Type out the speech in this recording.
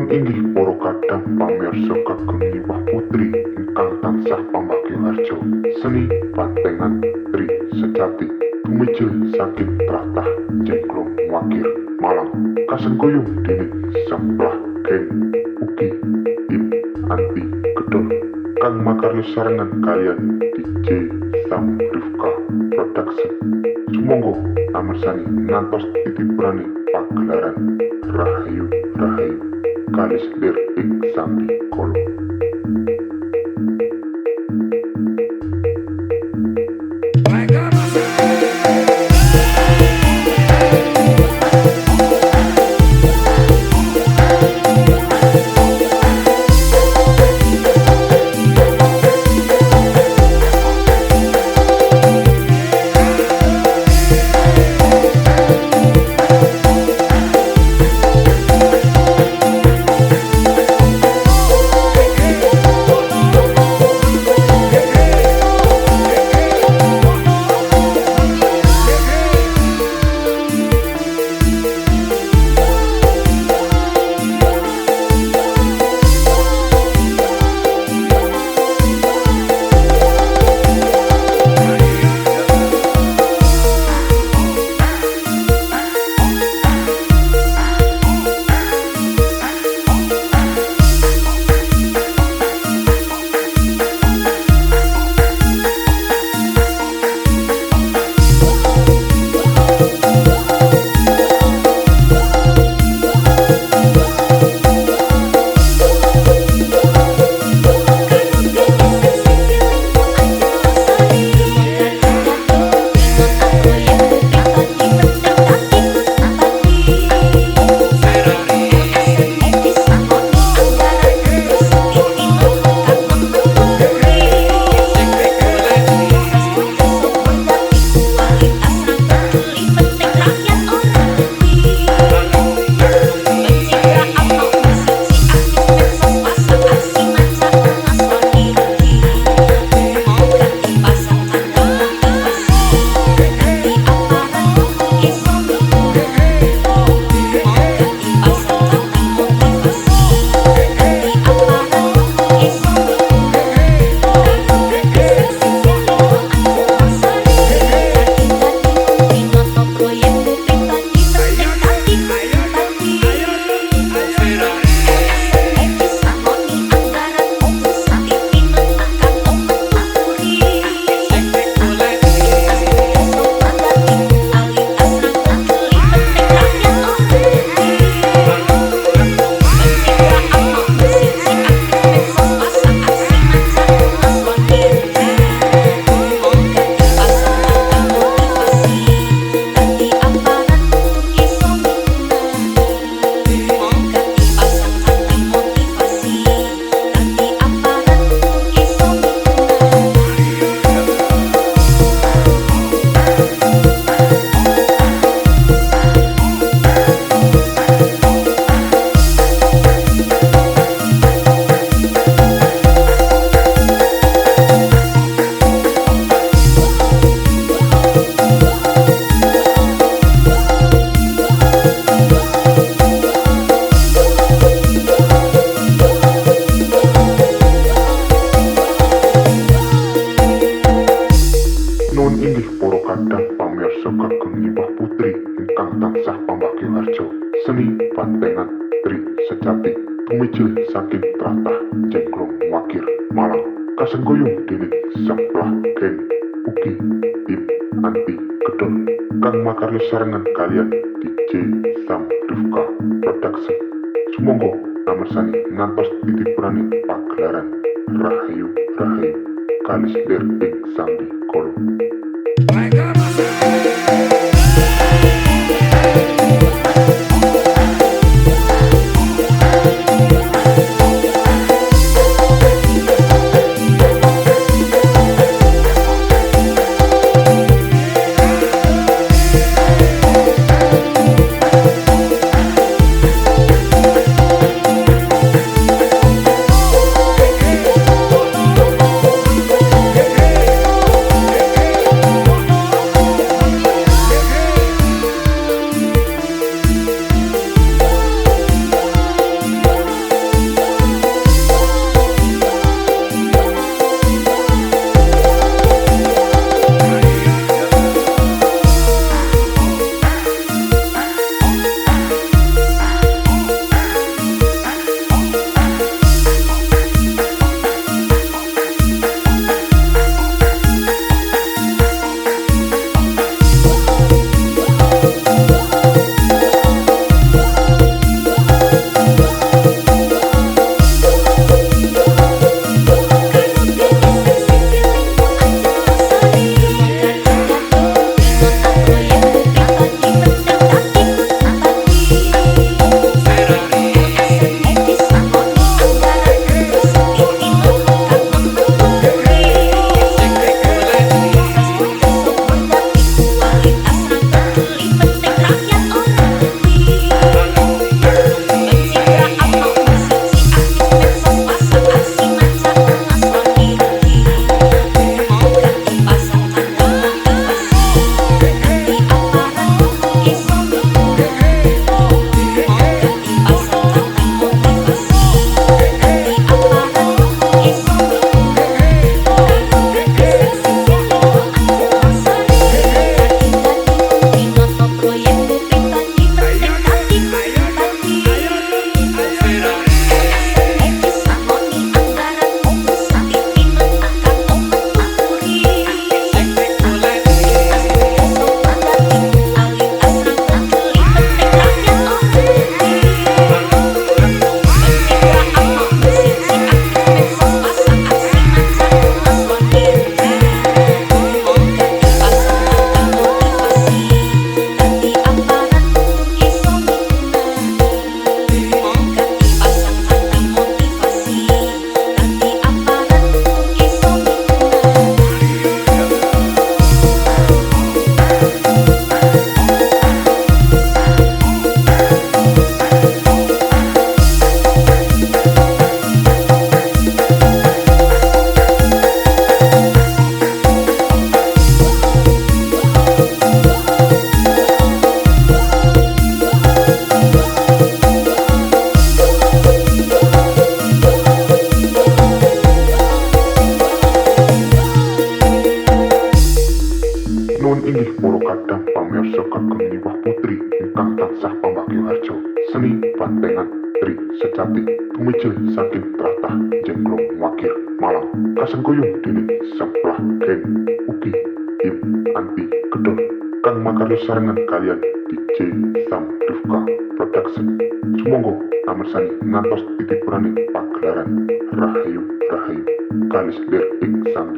inggih para kadang pamirsa kagem nyembah putri ingkang tansah pambagyo harjo seni patengan tri sejati tumijil saking tratah cengklong wakir malang kasengkuyung dening semplah gen ugi ip anti gedor kang makarya sarengan kalian DJ Sam Rifka Production sumangga amirsani ngantos titiprane pagelaran Rahayu Rahayu kalis lir ing Sambi Kolo. Seni patengan tri sejati tumijil saking tratah cengklong wakir malang kasengkuyung dening semplah gen ugi ip anti gedor kang makarya sarengan kalian DJ Sam Rifka Production sumangga amirsani ngantos titiprane pagelaran Rahayu Rahayu kalis lir ing Sambi Kolo. Pantengan Tri sejati tumeja saking tratah jengklong wakir malang kasengkuyung dini semplah keng ugi im anti kedol kang makarya sarengan kalian DJ Sam Rifka Production. Sumangga amirsani ngantos titik puraning pagelaran Rahayu Rahayu kalis lir ing sang